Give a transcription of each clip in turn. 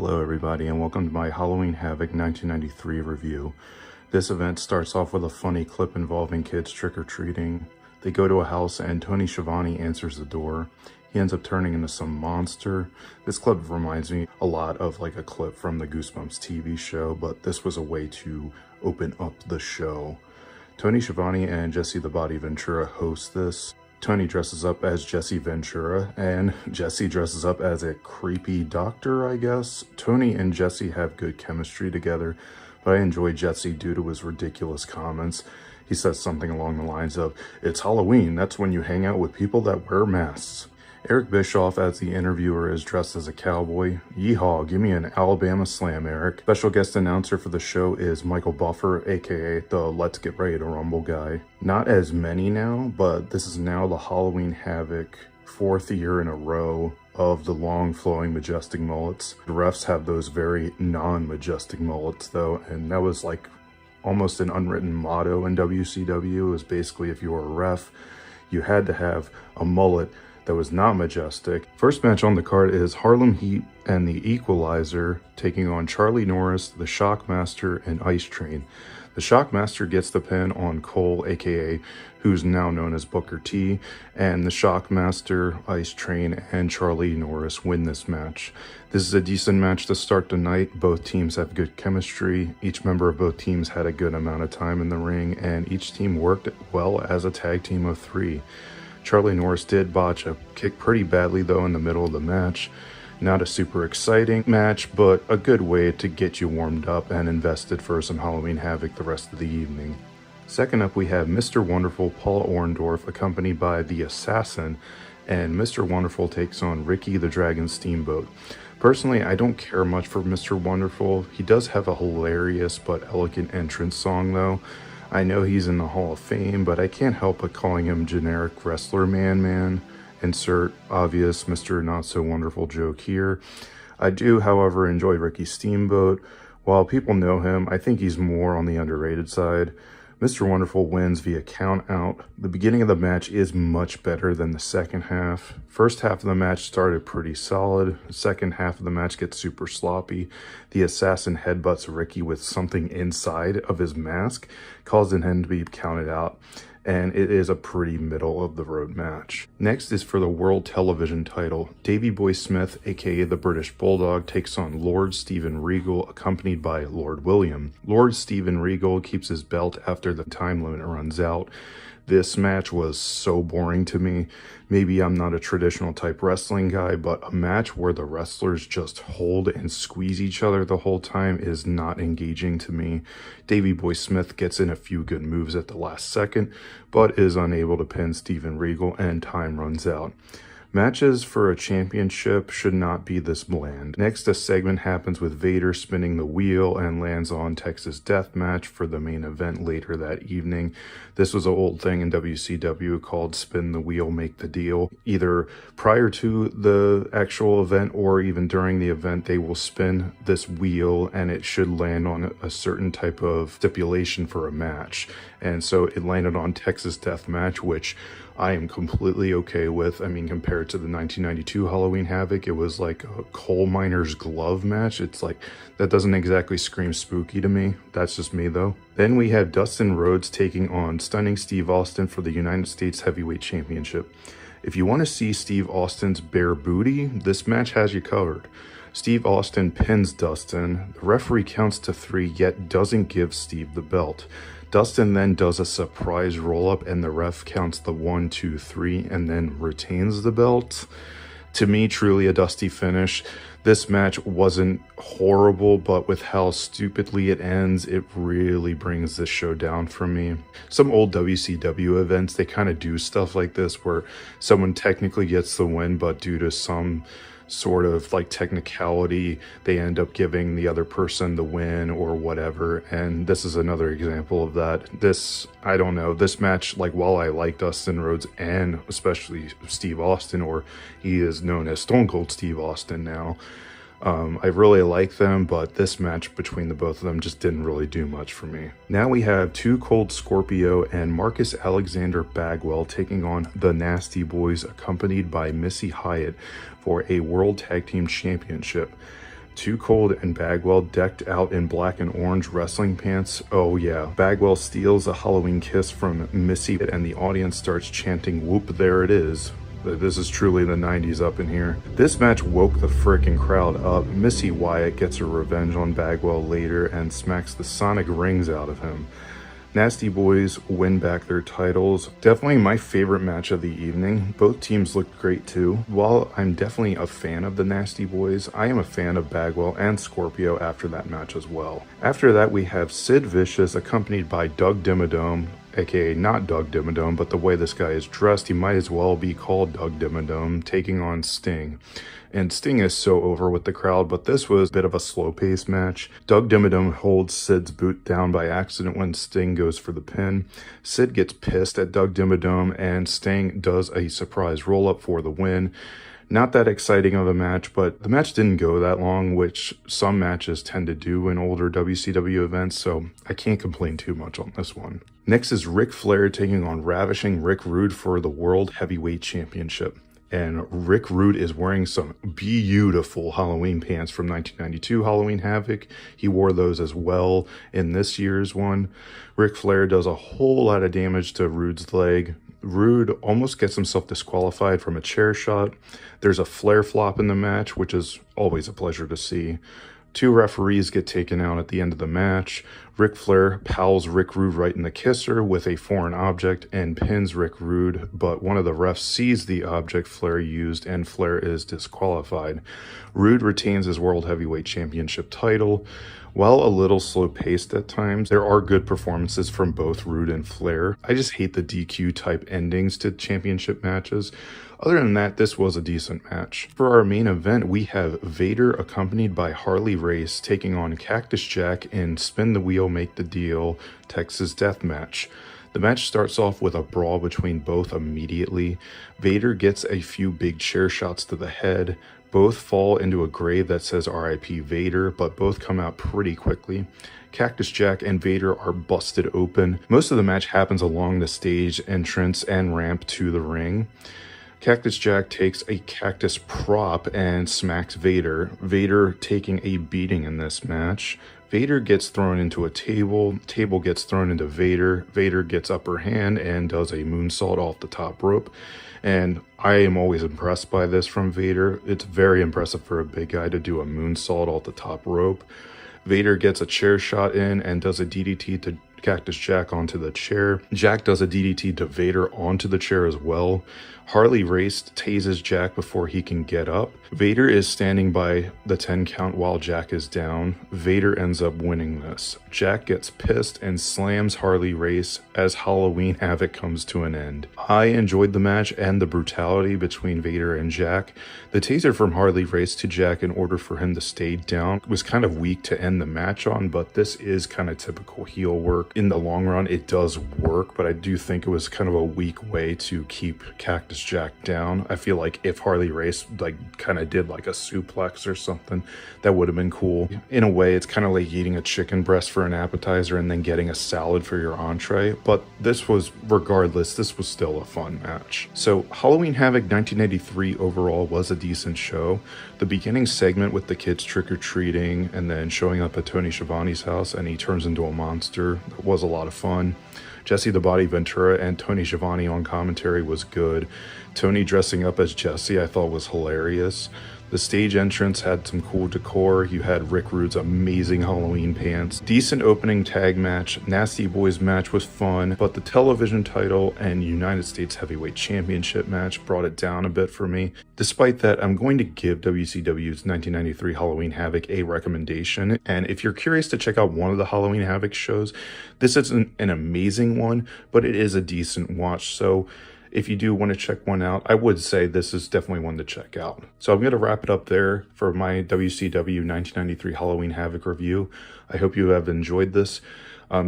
Hello everybody and welcome to my Halloween Havoc 1993 review. This event starts off with a funny clip involving kids trick-or-treating. They go to a house and Tony Schiavone answers the door. He ends up turning into some monster. This clip reminds me a lot of like a clip from the Goosebumps TV show, but this was a way to open up the show. Tony Schiavone and Jesse the Body Ventura host this. Tony dresses up as Jesse Ventura, and Jesse dresses up as a creepy doctor, I guess. Tony and Jesse have good chemistry together, but I enjoy Jesse due to his ridiculous comments. He says something along the lines of, "It's Halloween, that's when you hang out with people that wear masks." Eric Bischoff as the interviewer is dressed as a cowboy. Yeehaw, give me an Alabama slam, Eric. Special guest announcer for the show is Michael Buffer, aka the Let's Get Ready to Rumble guy. Not as many now, but this is now the Halloween Havoc 4th year in a row of the long flowing majestic mullets. The refs have those very non-majestic mullets though, and that was like almost an unwritten motto in WCW. It was basically if you were a ref, you had to have a mullet that was not majestic. First match on the card is Harlem Heat and the Equalizer taking on Charlie Norris, the Shockmaster, and Ice Train. The Shockmaster gets the pin on Cole, aka who's now known as Booker T, and the Shockmaster, Ice Train, and Charlie Norris win this match. This is a decent match to start the night. Both teams have good chemistry. Each member of both teams had a good amount of time in the ring, and each team worked well as a tag team of 3. Charlie Norris did botch a kick pretty badly though in the middle of the match. Not a super exciting match, but a good way to get you warmed up and invested for some Halloween Havoc the rest of the evening. Second up we have Mr. Wonderful Paul Orndorff accompanied by the Assassin, and Mr. Wonderful takes on Ricky the Dragon Steamboat. Personally, I don't care much for Mr. Wonderful. He does have a hilarious but elegant entrance song though. I know he's in the Hall of Fame, but I can't help but calling him generic wrestler man. Insert obvious Mr. Not So Wonderful joke here. I do, however, enjoy Ricky Steamboat. While people know him, I think he's more on the underrated side. Mr. Wonderful wins via count out. The beginning of the match is much better than the second half. First half of the match started pretty solid. The second half of the match gets super sloppy. The Assassin headbutts Ricky with something inside of his mask, causing him to be counted out. And it is a pretty middle of the road match. Next is for the World Television title. Davey Boy Smith, aka the British Bulldog, takes on Lord Steven Regal, accompanied by Lord William. Lord Steven Regal keeps his belt after the time limit runs out. This match was so boring to me. Maybe I'm not a traditional type wrestling guy, but a match where the wrestlers just hold and squeeze each other the whole time is not engaging to me. Davey Boy Smith gets in a few good moves at the last second, but is unable to pin Steven Regal and time runs out. Matches for a championship should not be this bland. Next, a segment happens with Vader spinning the wheel and lands on Texas Deathmatch for the main event later that evening. This was an old thing in WCW called spin the wheel, make the deal. Either prior to the actual event or even during the event, they will spin this wheel and it should land on a certain type of stipulation for a match. And so it landed on Texas Deathmatch, which I am completely okay with. I mean, compared to the 1992 Halloween Havoc, it was like a coal miner's glove match. It's like, that doesn't exactly scream spooky to me. That's just me though. Then we have Dustin Rhodes taking on Stunning Steve Austin for the United States Heavyweight Championship. If you want to see Steve Austin's bare booty, this match has you covered. Steve Austin pins Dustin. The referee counts to 3, yet doesn't give Steve the belt. Dustin then does a surprise roll-up and the ref counts the 1, 2, 3 and then retains the belt. To me, truly a dusty finish. This match wasn't horrible, but with how stupidly it ends, it really brings this show down for me. Some old WCW events, they kind of do stuff like this where someone technically gets the win, but due to some sort of like technicality, they end up giving the other person the win or whatever, and this is another example of that. I don't know, this match, like, while I like Dustin Rhodes and especially Steve Austin, or he is known as Stone Cold Steve Austin now, I really like them, but this match between the both of them just didn't really do much for me. Now we have Too Cold Scorpio and Marcus Alexander Bagwell taking on the Nasty Boys, accompanied by Missy Hyatt for a World Tag Team Championship. Too Cold and Bagwell decked out in black and orange wrestling pants. Oh yeah. Bagwell steals a Halloween kiss from Missy and the audience starts chanting, "Whoop, there it is." This is truly the 90s up in here. This match woke the frickin' crowd up. Missy Wyatt gets her revenge on Bagwell later and smacks the sonic rings out of him. Nasty Boys win back their titles. Definitely my favorite match of the evening. Both teams looked great too. While I'm definitely a fan of the Nasty Boys, I am a fan of Bagwell and Scorpio after that match as well. After that, we have Sid Vicious accompanied by Doug Dimmadome, aka not Doug Dimmadome, but the way this guy is dressed, he might as well be called Doug Dimmadome, taking on Sting. And Sting is so over with the crowd, but this was a bit of a slow-paced match. Doug Dimmadome holds Sid's boot down by accident when Sting goes for the pin. Sid gets pissed at Doug Dimmadome, and Sting does a surprise roll-up for the win. Not that exciting of a match, but the match didn't go that long, which some matches tend to do in older WCW events, so I can't complain too much on this one. Next is Ric Flair taking on Ravishing Rick Rude for the World Heavyweight Championship. And Rick Rude is wearing some beautiful Halloween pants from 1992 Halloween Havoc. He wore those as well in this year's one. Ric Flair does a whole lot of damage to Rude's leg. Rude almost gets himself disqualified from a chair shot. There's a Flair flop in the match, which is always a pleasure to see. Two referees get taken out at the end of the match. Ric Flair pals Rick Rude right in the kisser with a foreign object and pins Rick Rude, but one of the refs sees the object Flair used and Flair is disqualified. Rude retains his World Heavyweight Championship title. While a little slow-paced at times, there are good performances from both Rude and Flair. I just hate the DQ-type endings to championship matches. Other than that, this was a decent match. For our main event, we have Vader accompanied by Harley Race taking on Cactus Jack in Spin the Wheel, Make the Deal, Texas Death Match. The match starts off with a brawl between both immediately. Vader gets a few big chair shots to the head. Both fall into a grave that says RIP Vader, but both come out pretty quickly. Cactus Jack and Vader are busted open. Most of the match happens along the stage entrance and ramp to the ring. Cactus Jack takes a cactus prop and smacks Vader. Vader taking a beating in this match. Vader gets thrown into a table. Table gets thrown into Vader. Vader gets upper hand and does a moonsault off the top rope. And I am always impressed by this from Vader. It's very impressive for a big guy to do a moonsault off the top rope. Vader gets a chair shot in and does a DDT to Cactus Jack onto the chair. Jack does a DDT to Vader onto the chair as well. Harley Race tases Jack before he can get up. Vader is standing by the 10 count while Jack is down. Vader ends up winning this. Jack gets pissed and slams Harley Race as Halloween Havoc comes to an end. I enjoyed the match and the brutality between Vader and Jack. The taser from Harley Race to Jack in order for him to stay down was kind of weak to end the match on, but this is kind of typical heel work. In the long run, it does work, but I do think it was kind of a weak way to keep Cactus Jack down. I feel like if Harley Race kind of did like a suplex or something, that would have been cool. In a way, it's kind of like eating a chicken breast for an appetizer and then getting a salad for your entree, but this was, regardless, this was still a fun match. So Halloween Havoc 1983 overall was a decent show. The beginning segment with the kids trick-or-treating and then showing up at Tony Schiavone's house and he turns into a monster was a lot of fun. Jesse the Body Ventura and Tony Schiavone on commentary was good. Tony dressing up as Jesse I thought was hilarious. The stage entrance had some cool decor. You had Rick Rude's amazing Halloween pants. Decent opening tag match. Nasty Boys match was fun, but the television title and United States Heavyweight Championship match brought it down a bit for me. Despite that, I'm going to give WCW's 1993 Halloween Havoc a recommendation. And if you're curious to check out one of the Halloween Havoc shows, this isn't an amazing one, but it is a decent watch. So if you do want to check one out, I would say this is definitely one to check out. So I'm going to wrap it up there for my WCW 1993 Halloween Havoc review. I hope you have enjoyed this.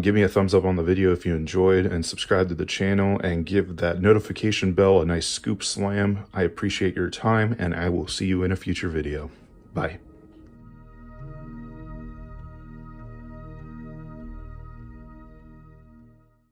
Give me a thumbs up on the video if you enjoyed, and subscribe to the channel and give that notification bell a nice scoop slam. I appreciate your time, and I will see you in a future video. Bye.